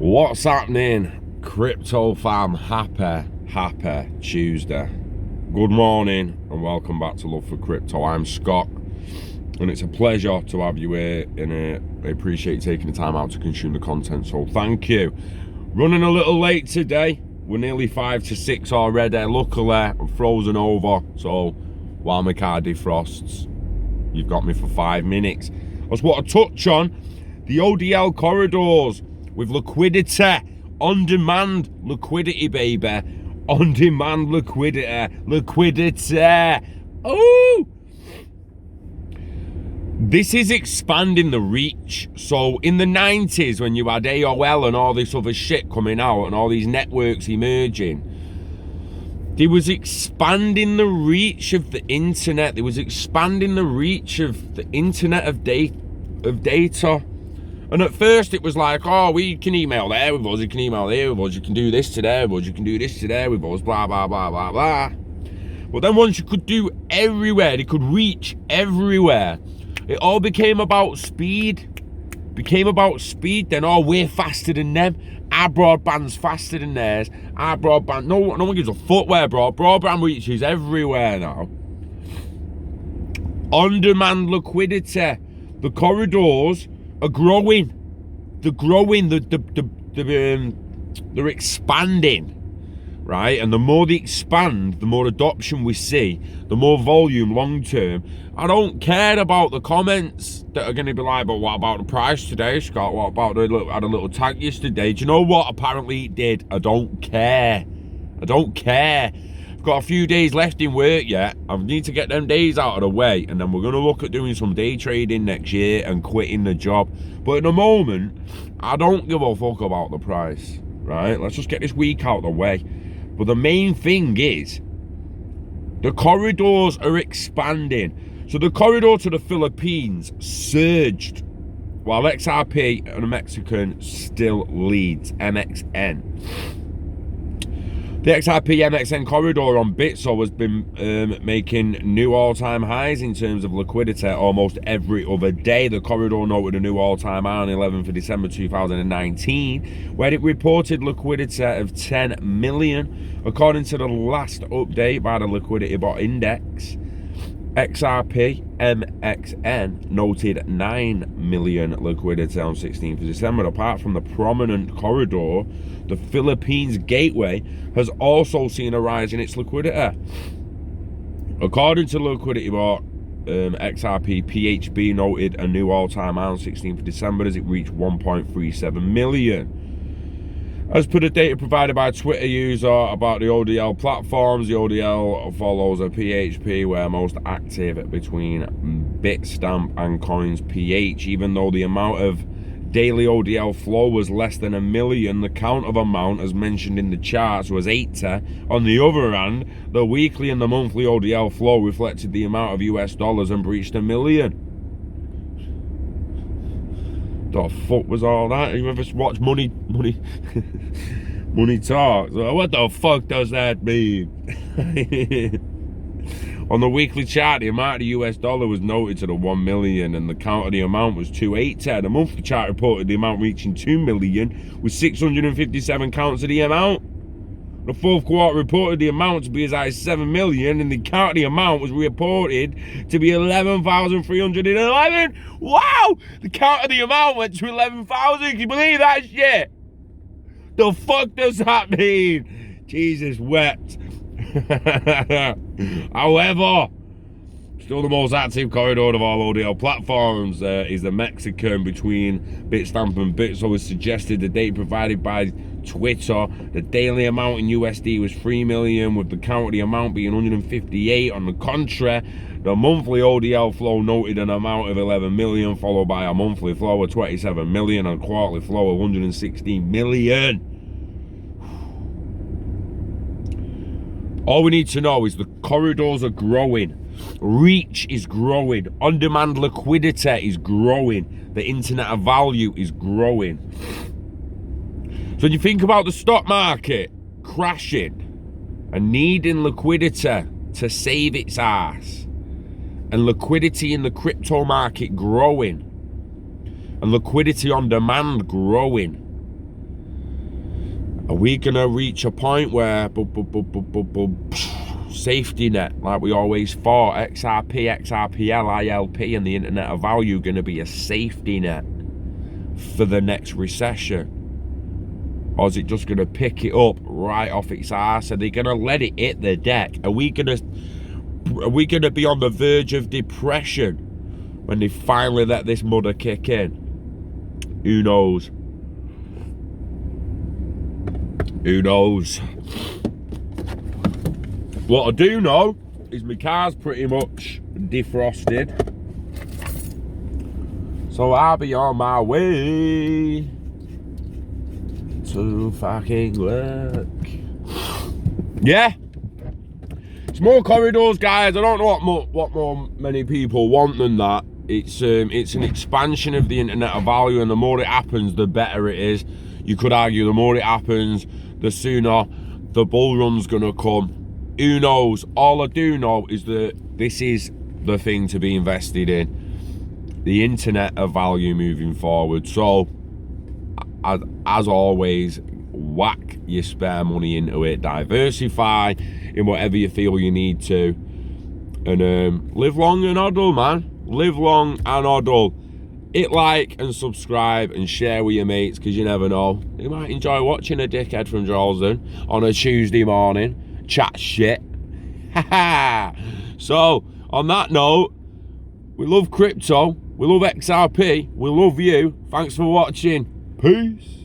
What's happening, crypto fam? Happy Tuesday. Good morning and welcome back to Love for Crypto. I'm Scott and it's a pleasure to have you here, and I appreciate you taking the time out to consume the content, so thank you. Running a little late today. We're nearly 5 to 6 already. Luckily I'm frozen over, so while my car defrosts, you've got me for 5 minutes. I just want to touch on the ODL corridors with liquidity, on-demand liquidity, baby. On-demand liquidity. Oh! This is expanding the reach. So in the 90s, when you had AOL and all this other shit coming out and all these networks emerging, they was expanding the reach of the internet. They was expanding the reach of the internet of data. And at first it was like, oh, we can email there with us, you can email there with us, you can do this today with us, you can do this today with us, blah, blah, blah, blah, blah. But then once you could do everywhere, they could reach everywhere, it all became about speed. Then, oh, we're faster than them. Our broadband's faster than theirs. Our broadband, no one gives a fuck where broadband reaches everywhere now. On-demand liquidity. The corridors are growing. They're growing. They're expanding, right? And the more they expand, the more adoption we see, the more volume long term. I don't care about the comments that are going to be like, but what about the price today, Scott? What about had a little tag yesterday? Do you know what? Apparently it did. I don't care. I've got a few days left in work yet. I need to get them days out of the way, and then we're going to look at doing some day trading next year and quitting the job. But at the moment, I don't give a fuck about the price, right? Let's just get this week out of the way. But the main thing is, the corridors are expanding. So the corridor to the Philippines surged, while XRP and the Mexican still leads, MXN. The XRP MXN corridor on Bitso has been making new all-time highs in terms of liquidity almost every other day. The corridor noted a new all-time high on 11th of December 2019, where it reported liquidity of 10 million. According to the last update by the Liquidity Bot Index, XRP MXN noted 9 million liquidity on 16th of December. Apart from the prominent corridor, the Philippines gateway has also seen a rise in its liquidity. According to the Liquidity Bot, XRP PHB noted a new all-time high on 16th of December as it reached 1.37 million. As per the data provided by a Twitter user about the ODL platforms, the ODL follows a PHP where most active between Bitstamp and Coins PH. Even though the amount of daily ODL flow was less than 1 million, the count of amount, as mentioned in the charts, was 80. On the other hand, the weekly and the monthly ODL flow reflected the amount of US dollars and breached 1 million. The fuck was all that? You ever watch Money Talk? What the fuck does that mean? On the weekly chart, the amount of the US dollar was noted to the 1 million and the count of the amount was 280. The monthly chart reported the amount reaching 2 million with 657 counts of the amount. The fourth quarter reported the amount to be as high as 7 million and the count of the amount was reported to be 11,311. Wow! The count of the amount went to 11,000. Can you believe that shit? The fuck does that mean? Jesus wept. However, still the most active corridor of all ODL platforms is the Mexican between Bitstamp and Bitso. As suggested, the data provided by Twitter, the daily amount in USD was 3 million, with the count of the amount being 158. On the contrary, the monthly ODL flow noted an amount of 11 million, followed by a monthly flow of 27 million and a quarterly flow of 116 million. All we need to know is the corridors are growing, reach is growing, on-demand liquidity is growing, the internet of value is growing. So when you think about the stock market crashing and needing liquidity to save its ass, and liquidity in the crypto market growing, and liquidity on demand growing, Are we gonna reach a point where safety net, like we always thought, XRP, XRPL, ILP, and the Internet of Value gonna be a safety net for the next recession? Or is it just gonna pick it up right off its arse? Are they gonna let it hit the deck? Are we gonna be on the verge of depression when they finally let this mother kick in? Who knows? Who knows? What I do know is my car's pretty much defrosted, so I'll be on my way to fucking work. Yeah, it's more corridors, guys. I don't know what more many people want than that. It's an expansion of the Internet of Value, and the more it happens, the better it is. You could argue the more it happens, the sooner the bull run's gonna come. Who knows? All I do know is that this is the thing to be invested in, the Internet of Value moving forward. So, as always, whack your spare money into it, diversify in whatever you feel you need to, and live long and hodl, man. Live long and hodl. Hit like and subscribe and share with your mates, because you never know, you might enjoy watching a dickhead from Charleston on a Tuesday morning chat shit. So, on that note, we love crypto, we love XRP, we love you. Thanks for watching. Peace.